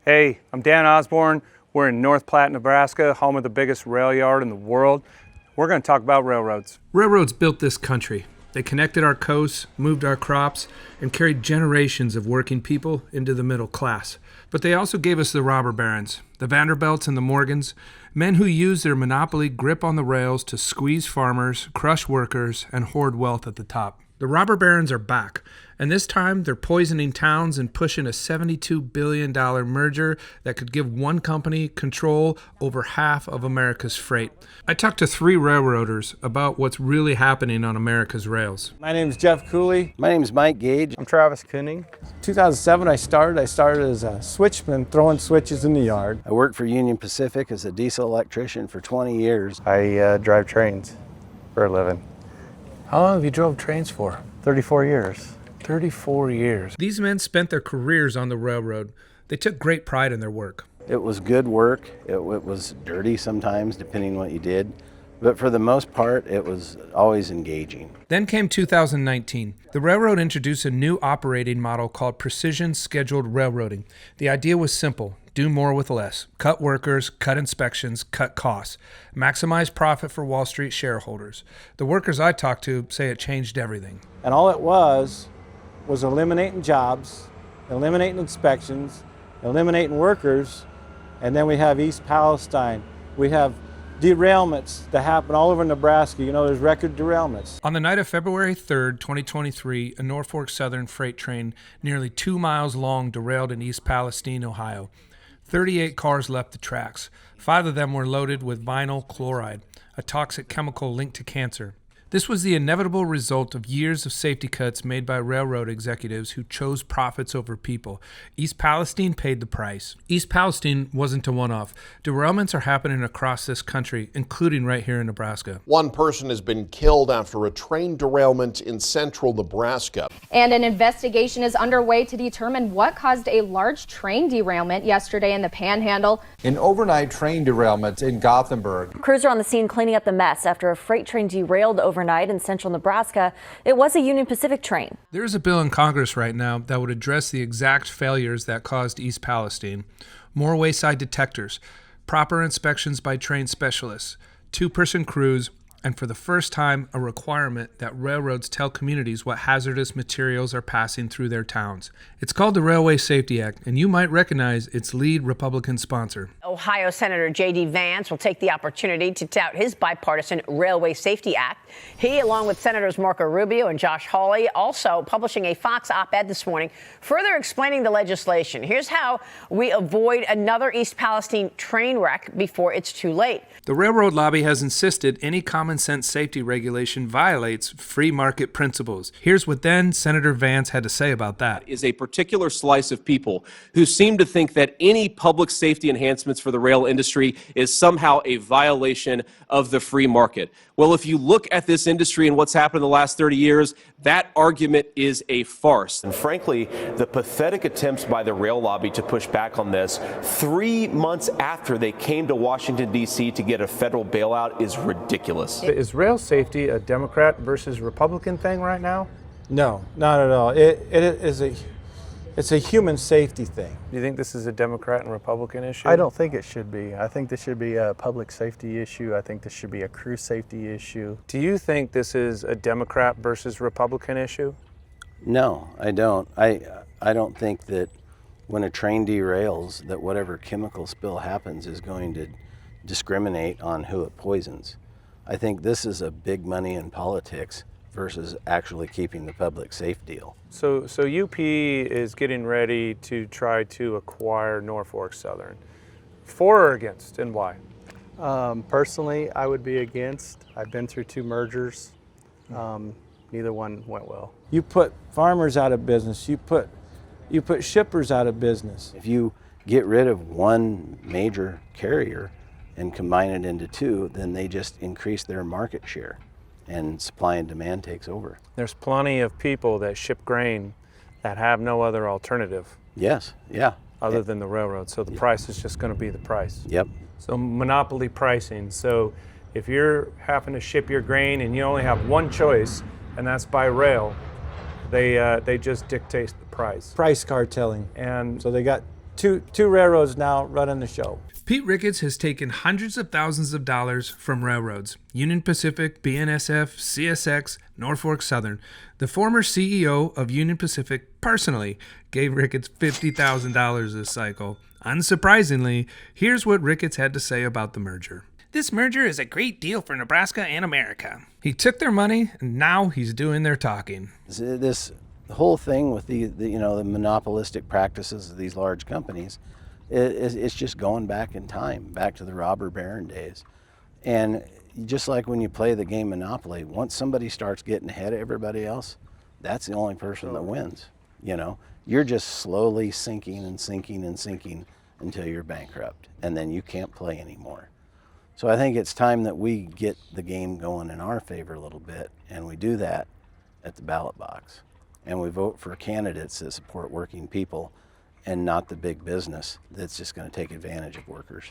Hey, I'm Dan Osborne. We're in North Platte, Nebraska, home of the biggest rail yard in the world. We're going to talk about railroads. Railroads built this country. They connected our coasts, moved our crops, and carried generations of working people into the middle class. But they also gave us the robber barons, the Vanderbilts and the Morgans, men who used their monopoly grip on the rails to squeeze farmers, crush workers, and hoard wealth at the top. The robber barons are back, and this time they're poisoning towns and pushing a $72 billion merger that could give one company control over half of America's freight. I talked to 3 railroaders about what's really happening on America's rails. My name is Jeff Cooley. My name is Mike Gage. I'm Travis Cooning. 2007 I started as a switchman throwing switches in the yard. I worked for Union Pacific as a diesel electrician for 20 years. I drive trains for a living. How long have you drove trains for? 34 years. 34 years. These men spent their careers on the railroad. They took great pride in their work. It was good work. It was dirty sometimes, depending what you did. But for the most part, it was always engaging. Then came 2019. The railroad introduced a new operating model called Precision Scheduled Railroading. The idea was simple. Do more with less. Cut workers, cut inspections, cut costs. Maximize profit for Wall Street shareholders. The workers I talked to say it changed everything. And all it was eliminating jobs, eliminating inspections, eliminating workers, and then we have East Palestine. We have derailments that happen all over Nebraska. You know, there's record derailments. On the night of February 3rd, 2023, a Norfolk Southern freight train nearly 2 miles long derailed in East Palestine, Ohio. 38 cars left the tracks. 5 of them were loaded with vinyl chloride, a toxic chemical linked to cancer. This was the inevitable result of years of safety cuts made by railroad executives who chose profits over people. East Palestine paid the price. East Palestine wasn't a one-off. Derailments are happening across this country, including right here in Nebraska. One person has been killed after a train derailment in central Nebraska. And an investigation is underway to determine what caused a large train derailment yesterday in the Panhandle. An overnight train derailment in Gothenburg. Crews are on the scene cleaning up the mess after a freight train derailed overnight in central Nebraska. It was a Union Pacific train. There's a bill in Congress right now that would address the exact failures that caused East Palestine. More wayside detectors, proper inspections by trained specialists, 2-person crews, and for the first time, a requirement that railroads tell communities what hazardous materials are passing through their towns. It's called the Railway Safety Act, and you might recognize its lead Republican sponsor. Ohio Senator J.D. Vance will take the opportunity to tout his bipartisan Railway Safety Act. He, along with Senators Marco Rubio and Josh Hawley, also publishing a Fox op-ed this morning, further explaining the legislation. Here's how we avoid another East Palestine train wreck before it's too late. The railroad lobby has insisted any common sense safety regulation violates free market principles. Here's what then Senator Vance had to say about that. Is a particular slice of people who seem to think that any public safety enhancements for the rail industry is somehow a violation of the free market. Well, if you look at this industry and what's happened in the last 30 years, that argument is a farce. And frankly, the pathetic attempts by the rail lobby to push back on this 3 months after they came to Washington, D.C. to get a federal bailout is ridiculous. Is rail safety a Democrat versus Republican thing right now? No, not at all. It's a human safety thing. Do you think this is a Democrat and Republican issue? I don't think it should be. I think this should be a public safety issue. I think this should be a crew safety issue. Do you think this is a Democrat versus Republican issue? No, I don't. I don't think that when a train derails, that whatever chemical spill happens is going to discriminate on who it poisons. I think this is a big money in politics versus actually keeping the public safe deal. So UP is getting ready to try to acquire Norfolk Southern. For or against, and why? Personally, I would be against. I've been through 2 mergers. Neither one went well. You put farmers out of business. You put shippers out of business. If you get rid of one major carrier and combine it into 2, then they just increase their market share and supply and demand takes over. There's plenty of people that ship grain that have no other alternative. Yes, yeah. Other than the railroad. So the price is just going to be the price. Yep. So monopoly pricing. So if you're having to ship your grain and you only have one choice, and that's by rail, they just dictate the price. Price cartelling. And so they got two railroads now running the show. Pete Ricketts has taken hundreds of thousands of dollars from railroads: Union Pacific, BNSF, CSX, Norfolk Southern. The former CEO of Union Pacific personally gave Ricketts $50,000 this cycle. Unsurprisingly, here's what Ricketts had to say about the merger. This merger is a great deal for Nebraska and America. He took their money, and now he's doing their talking. This whole thing with the monopolistic practices of these large companies, it's just going back in time, back to the robber baron days. And just like when you play the game Monopoly, once somebody starts getting ahead of everybody else, that's the only person that wins. You're just slowly sinking and sinking and sinking until you're bankrupt, and then you can't play anymore. So I think it's time that we get the game going in our favor a little bit, and we do that at the ballot box. And we vote for candidates that support working people and not the big business that's just going to take advantage of workers.